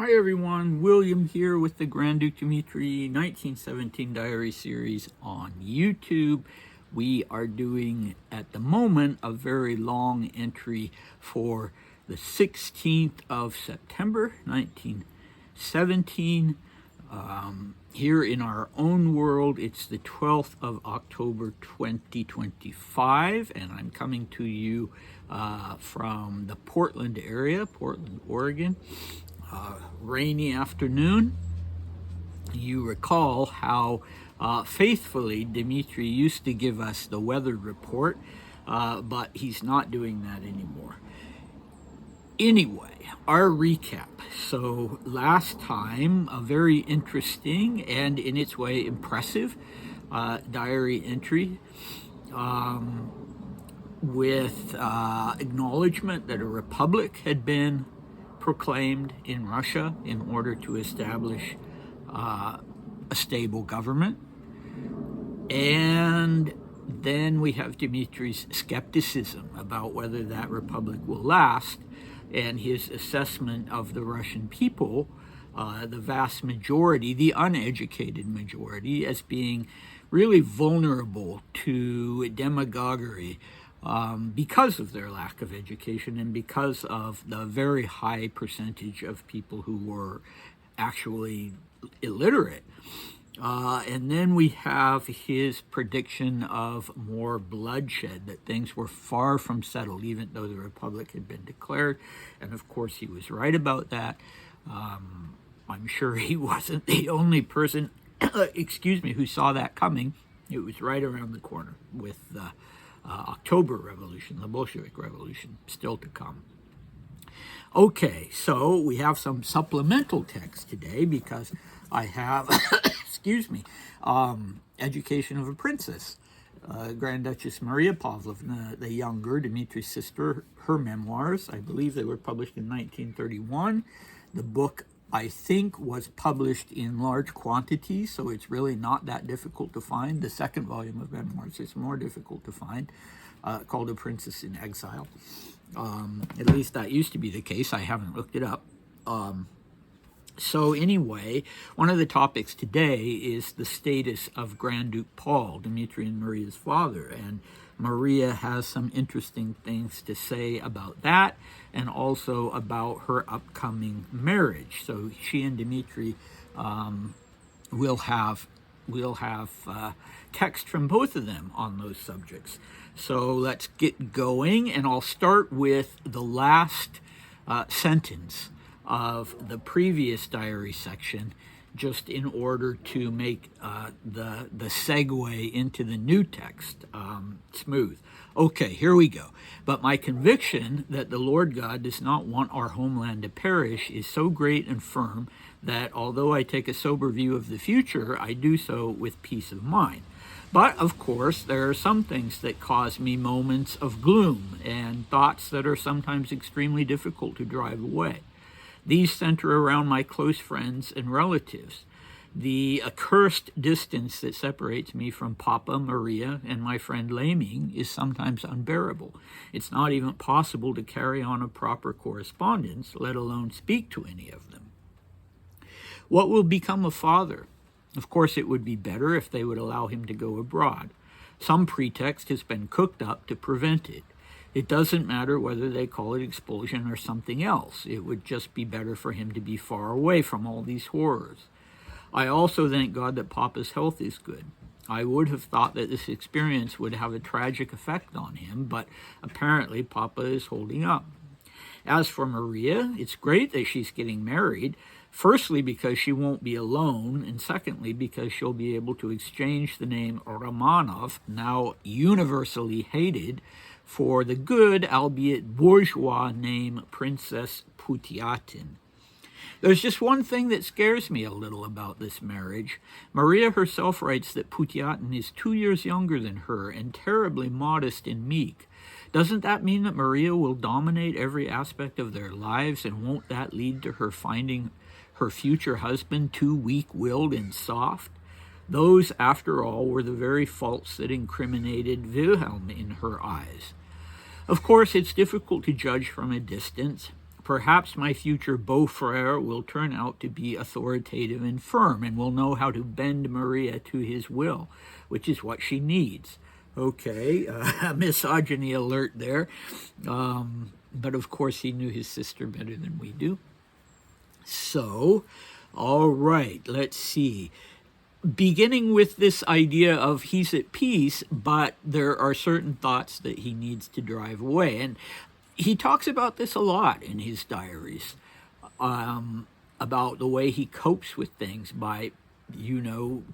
Hi everyone, William here with the Grand Duke Dmitri 1917 Diary Series on YouTube. We are doing, at the moment, a very long entry for the 16th of September 1917. Here in our own world, it's the 12th of October 2025, and I'm coming to you from the Portland area, Portland, Oregon. Rainy afternoon. You recall how faithfully Dmitri used to give us the weather report, but he's not doing that anymore. Anyway, our recap. So last time, a very interesting and in its way impressive diary entry with acknowledgement that a republic had been proclaimed in Russia in order to establish a stable government. And then we have Dmitri's skepticism about whether that republic will last, and his assessment of the Russian people, the vast majority, the uneducated majority, as being really vulnerable to demagoguery because of their lack of education and because of the very high percentage of people who were actually illiterate. And then we have his prediction of more bloodshed, that things were far from settled, even though the Republic had been declared. And of course, he was right about that. I'm sure he wasn't the only person, who saw that coming. It was right around the corner with the October Revolution, the Bolshevik Revolution, still to come. Okay, so we have some supplemental text today because I have, Education of a Princess, Grand Duchess Maria Pavlovna the Younger, Dmitri's sister, her memoirs. I believe they were published in 1931. The book, I think, was published in large quantities, so it's really not that difficult to find. The second volume of memoirs is more difficult to find, called A Princess in Exile. At least that used to be the case. I haven't looked it up. So anyway, one of the topics today is the status of Grand Duke Paul, Dmitri and Maria's father, and Maria has some interesting things to say about that and also about her upcoming marriage. So she and Dmitri will have text from both of them on those subjects. So let's get going, and I'll start with the last sentence of the previous diary section, just in order to make the segue into the new text smooth. Okay, here we go. But my conviction that the Lord God does not want our homeland to perish is so great and firm that although I take a sober view of the future, I do so with peace of mind. But, of course, there are some things that cause me moments of gloom and thoughts that are sometimes extremely difficult to drive away. These center around my close friends and relatives. The accursed distance that separates me from Papa, Maria, and my friend Laming is sometimes unbearable. It's not even possible to carry on a proper correspondence, let alone speak to any of them. What will become of Father? Of course, it would be better if they would allow him to go abroad. Some pretext has been cooked up to prevent it. It doesn't matter whether they call it expulsion or something else. It would just be better for him to be far away from all these horrors. I also thank God that Papa's health is good. I would have thought that this experience would have a tragic effect on him, but apparently Papa is holding up. As for Maria, it's great that she's getting married, firstly because she won't be alone, and secondly because she'll be able to exchange the name Romanov, now universally hated, for the good, albeit bourgeois, name Princess Putyatyn. There's just one thing that scares me a little about this marriage. Maria herself writes that Putyatyn is 2 years younger than her and terribly modest and meek. Doesn't that mean that Maria will dominate every aspect of their lives, and won't that lead to her finding her future husband too weak-willed and soft? Those, after all, were the very faults that incriminated Wilhelm in her eyes. Of course, it's difficult to judge from a distance. Perhaps my future beau-frere will turn out to be authoritative and firm and will know how to bend Maria to his will, which is what she needs. Okay, misogyny alert there. But of course he knew his sister better than we do. So, all right, let's see. Beginning with this idea of he's at peace, but there are certain thoughts that he needs to drive away. And he talks about this a lot in his diaries, about the way he copes with things by,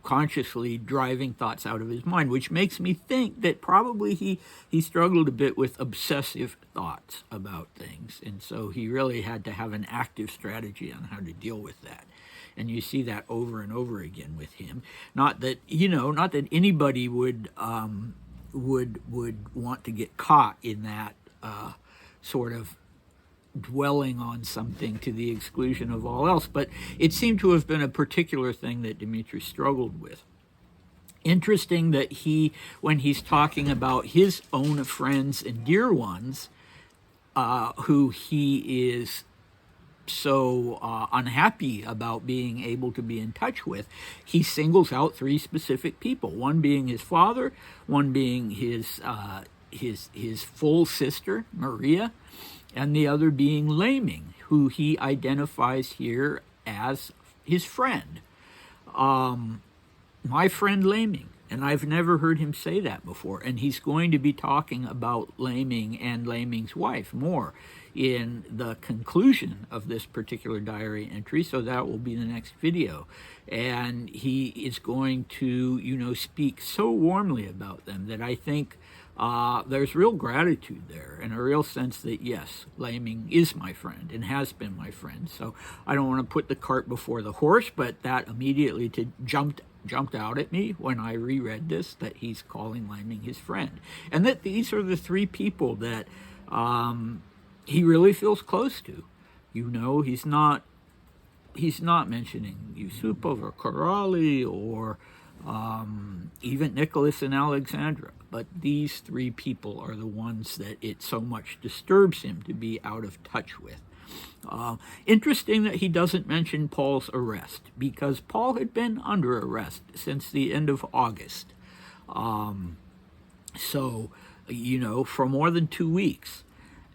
consciously driving thoughts out of his mind, which makes me think that probably he struggled a bit with obsessive thoughts about things. And so he really had to have an active strategy on how to deal with that. And you see that over and over again with him. Not that anybody would want to get caught in that sort of dwelling on something to the exclusion of all else, but it seemed to have been a particular thing that Dmitri struggled with. Interesting that when he's talking about his own friends and dear ones, who he is so unhappy about being able to be in touch with, he singles out three specific people, one being his father, one being his full sister, Maria, and the other being Laming, who he identifies here as his friend. My friend Laming, and I've never heard him say that before, and he's going to be talking about Laming and Laming's wife more in the conclusion of this particular diary entry, so that will be the next video. And he is going to, speak so warmly about them that I think there's real gratitude there and a real sense that, yes, Laming is my friend and has been my friend. So I don't want to put the cart before the horse, but that immediately jumped out at me when I reread this, that he's calling Laming his friend. And that these are the three people that he really feels close to. He's not mentioning Yusupov or Korali or even Nicholas and Alexandra, but these three people are the ones that it so much disturbs him to be out of touch with. Interesting that he doesn't mention Paul's arrest, because Paul had been under arrest since the end of August. For more than 2 weeks.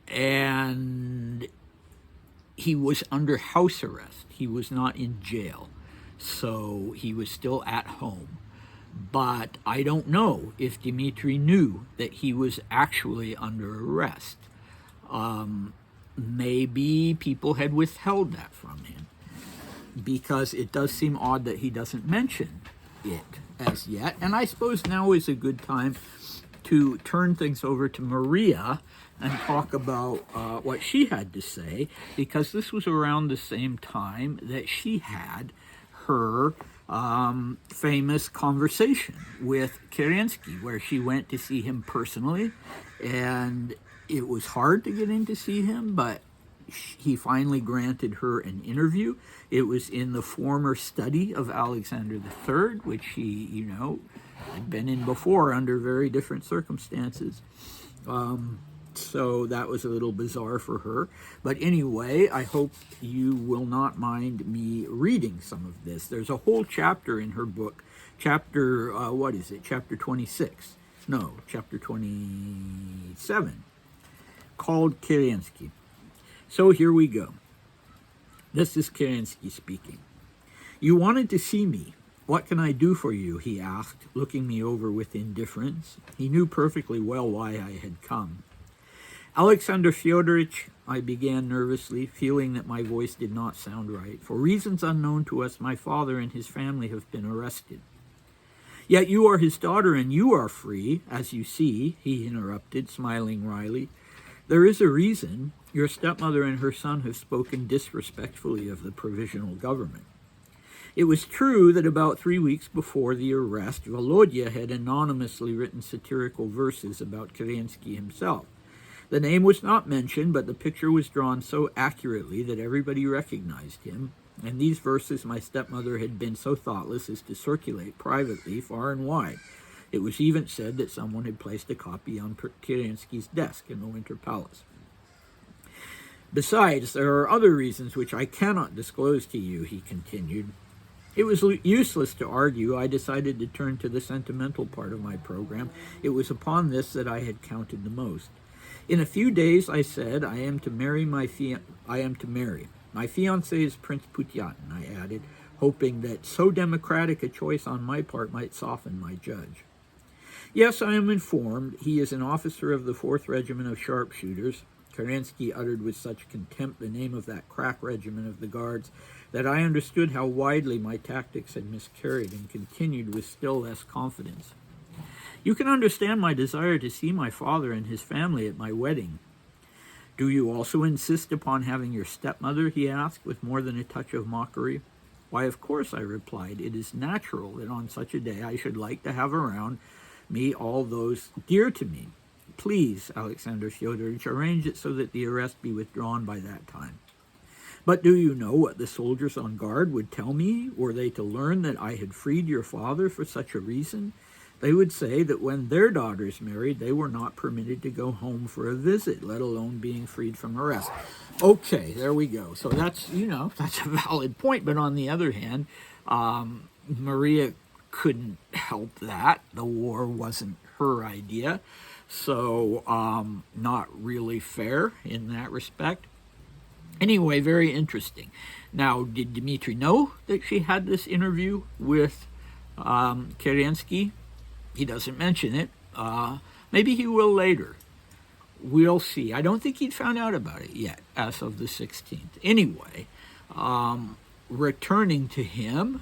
And he was under house arrest. He was not in jail. So he was still at home. But I don't know if Dmitri knew that he was actually under arrest. Maybe people had withheld that from him, because it does seem odd that he doesn't mention it as yet. And I suppose now is a good time to turn things over to Maria and talk about what she had to say, because this was around the same time that she had her famous conversation with Kerensky, where she went to see him personally, and it was hard to get in to see him, but he finally granted her an interview. It was in the former study of Alexander III, which he, had been in before under very different circumstances. So that was a little bizarre for her. But anyway, I hope you will not mind me reading some of this. There's a whole chapter in her book, chapter 26? No, chapter 27, called Kerensky. So here we go. This is Kerensky speaking. "You wanted to see me. What can I do for you?" he asked, looking me over with indifference. He knew perfectly well why I had come. "Alexander Fyodorovich," I began nervously, feeling that my voice did not sound right. "For reasons unknown to us, my father and his family have been arrested." "Yet you are his daughter and you are free, as you see," he interrupted, smiling wryly. "There is a reason. Your stepmother and her son have spoken disrespectfully of the provisional government." It was true that about 3 weeks before the arrest, Volodya had anonymously written satirical verses about Kerensky himself. The name was not mentioned, but the picture was drawn so accurately that everybody recognized him, and these verses my stepmother had been so thoughtless as to circulate privately far and wide. It was even said that someone had placed a copy on Kerensky's desk in the Winter Palace. Besides, there are other reasons which I cannot disclose to you, he continued. It was useless to argue. I decided to turn to the sentimental part of my program. It was upon this that I had counted the most. In a few days, I said, I am to marry. My fiancé is Prince Putyatin, I added, hoping that so democratic a choice on my part might soften my judge. Yes, I am informed. He is an officer of the 4th Regiment of Sharpshooters. Kerensky uttered with such contempt the name of that crack regiment of the Guards that I understood how widely my tactics had miscarried, and continued with still less confidence. You can understand my desire to see my father and his family at my wedding. Do you also insist upon having your stepmother, he asked, with more than a touch of mockery. Why, of course, I replied. It is natural that on such a day I should like to have around me all those dear to me. Please, Alexander Fyodorich, arrange it so that the arrest be withdrawn by that time. But do you know what the soldiers on guard would tell me, were they to learn that I had freed your father for such a reason? They would say that when their daughters married, they were not permitted to go home for a visit, let alone being freed from arrest. Okay, there we go. So that's, that's a valid point. But on the other hand, Maria couldn't help that. The war wasn't her idea. So not really fair in that respect. Anyway, very interesting. Now, did Dmitri know that she had this interview with Kerensky? He doesn't mention it. Maybe he will later. We'll see. I don't think he'd found out about it yet, as of the 16th. Anyway, returning to him,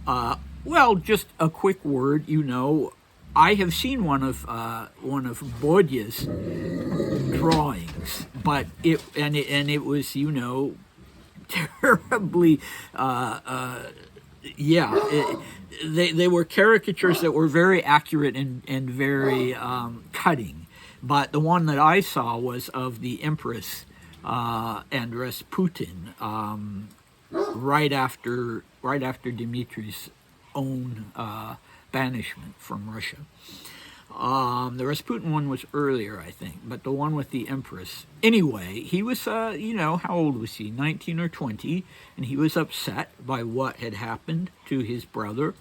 well, just a quick word, I have seen one of Bodya's drawings, but it was terribly they were caricatures that were very accurate and very cutting. But the one that I saw was of the Empress and Rasputin right after Dmitri's own banishment from Russia. The Rasputin one was earlier, I think, but the one with the Empress. Anyway, he was, how old was he? 19 or 20, and he was upset by what had happened to his brother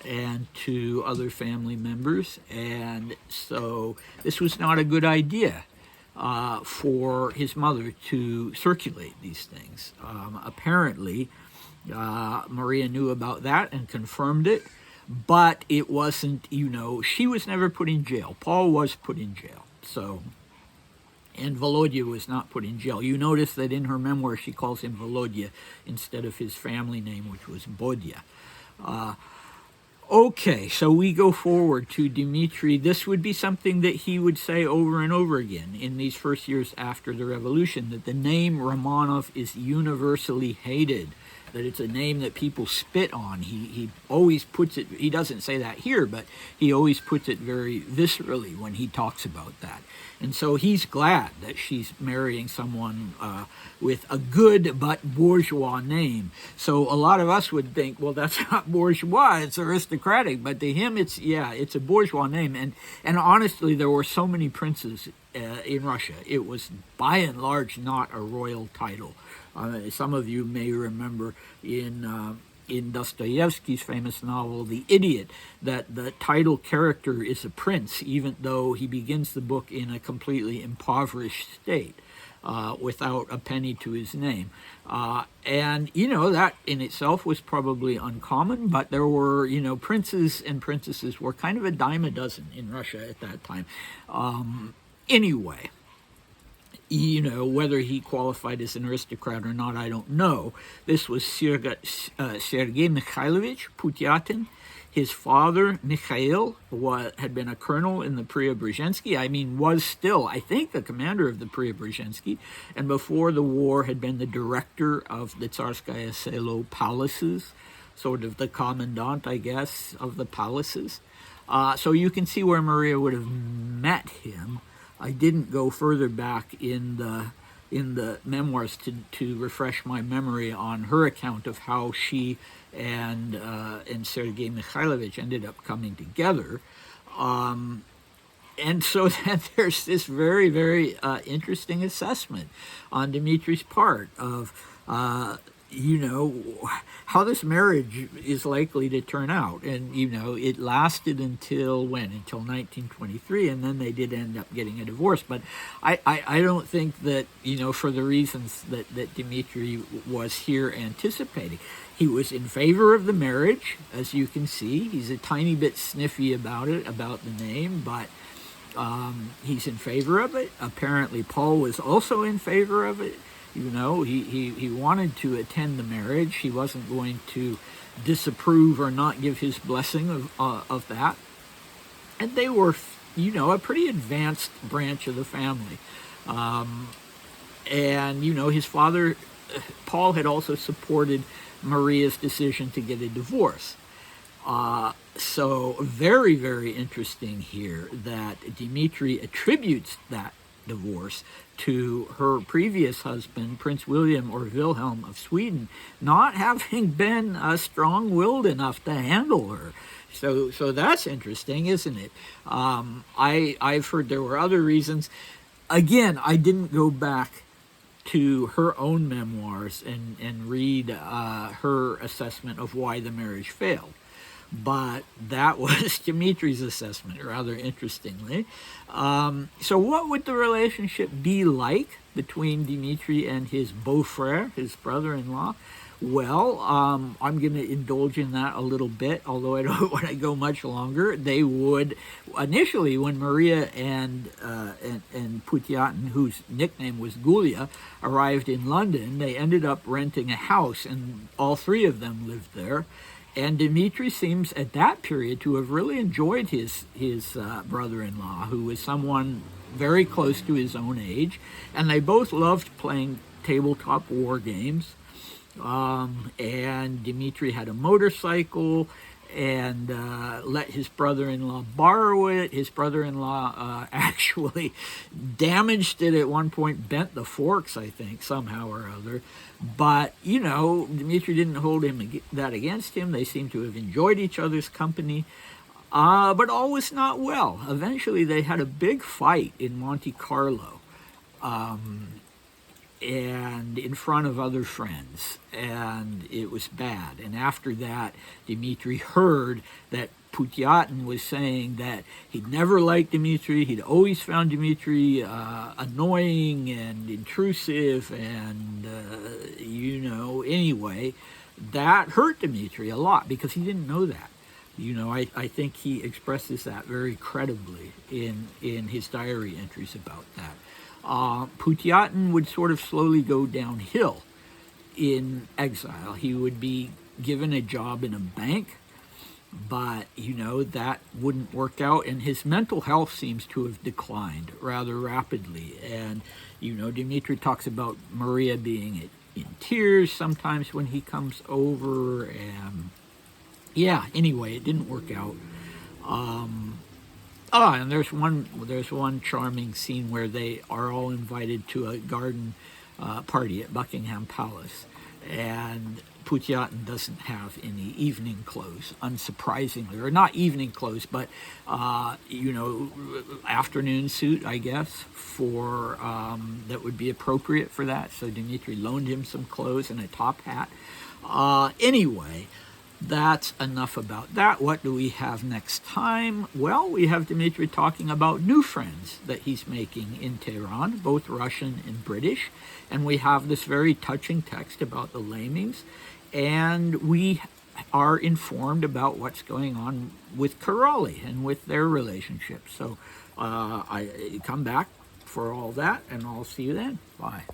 and to other family members, and so this was not a good idea for his mother to circulate these things. Apparently, Maria knew about that and confirmed it. But it wasn't, she was never put in jail. Paul was put in jail. So, and Volodya was not put in jail. You notice that in her memoir she calls him Volodya instead of his family name, which was Bodya. Okay, so we go forward to Dmitri. This would be something that he would say over and over again in these first years after the revolution, that the name Romanov is universally hated, that it's a name that people spit on. He always puts it, he doesn't say that here, but he always puts it very viscerally when he talks about that. And so he's glad that she's marrying someone with a good but bourgeois name. So a lot of us would think, well, that's not bourgeois, it's aristocratic. But to him, it's a bourgeois name. And honestly, there were so many princes in Russia. It was by and large not a royal title. Some of you may remember in Dostoevsky's famous novel, The Idiot, that the title character is a prince, even though he begins the book in a completely impoverished state, without a penny to his name. And, that in itself was probably uncommon, but there were, princes and princesses were kind of a dime a dozen in Russia at that time. Anyway, whether he qualified as an aristocrat or not, I don't know. This was Sergei Mikhailovich Putyatin. His father, Mikhail, had been a colonel in the Preobrazhensky. Was still, I think, the commander of the Preobrazhensky, and before the war had been the director of the Tsarskaya Selo palaces, sort of the commandant, I guess, of the palaces. So you can see where Maria would have met him. I didn't go further back in the memoirs to refresh my memory on her account of how she and Sergei Mikhailovich ended up coming together. And so then there's this very, very interesting assessment on Dmitri's part of, you know, how this marriage is likely to turn out. And, you know, it lasted until when? Until 1923, and then they did end up getting a divorce. But I don't think that, you know, for the reasons that Dmitri was here anticipating. He was in favor of the marriage, as you can see. He's a tiny bit sniffy about it, about the name, but he's in favor of it. Apparently, Paul was also in favor of it. You know, he wanted to attend the marriage. He wasn't going to disapprove or not give his blessing of that. And they were, you know, a pretty advanced branch of the family. And, you know, his father, Paul, had also supported Maria's decision to get a divorce. So very, very interesting here that Dmitri attributes that divorce to her previous husband, Prince William or Wilhelm of Sweden, not having been strong-willed enough to handle her. So that's interesting, isn't it? I've heard there were other reasons. Again, I didn't go back to her own memoirs and read her assessment of why the marriage failed. But that was Dmitri's assessment, rather interestingly. So what would the relationship be like between Dmitri and his beau-frère, his brother-in-law? Well, I'm going to indulge in that a little bit, although I don't want to go much longer. They would, initially, when Maria and Putyatyn, whose nickname was Gulhek, arrived in London, they ended up renting a house, and all three of them lived there. And Dmitri seems at that period to have really enjoyed his brother-in-law, who was someone very close to his own age, and they both loved playing tabletop war games. And Dmitri had a motorcycle and let his brother-in-law borrow it. His brother-in-law actually damaged it at one point, bent the forks, I think, somehow or other. But, you know, Dmitri didn't hold that against him. They seem to have enjoyed each other's company. But all was not well. Eventually, they had a big fight in Monte Carlo. And in front of other friends, and it was bad. And after that, Dmitri heard that Putyatyn was saying that he'd never liked Dmitri, he'd always found Dmitri annoying and intrusive, and, you know, anyway, that hurt Dmitri a lot because he didn't know that. You know, I think he expresses that very credibly in his diary entries about that. Putyatyn would sort of slowly go downhill in exile. He would be given a job in a bank, but, you know, that wouldn't work out, and his mental health seems to have declined rather rapidly. And, you know, Dmitri talks about Maria being in tears sometimes when he comes over, and yeah, anyway, it didn't work out. And there's one charming scene where they are all invited to a garden party at Buckingham Palace, and Putyatyn doesn't have any evening clothes, unsurprisingly, or not evening clothes, but you know, afternoon suit, I guess, for that would be appropriate for that. So Dmitri loaned him some clothes and a top hat. Anyway. That's enough about that. What do we have next time? Well, we have Dmitri talking about new friends that he's making in Tehran, both Russian and British. And we have this very touching text about the Lamings. And we are informed about what's going on with Karoli and with their relationship. So I come back for all that, and I'll see you then. Bye.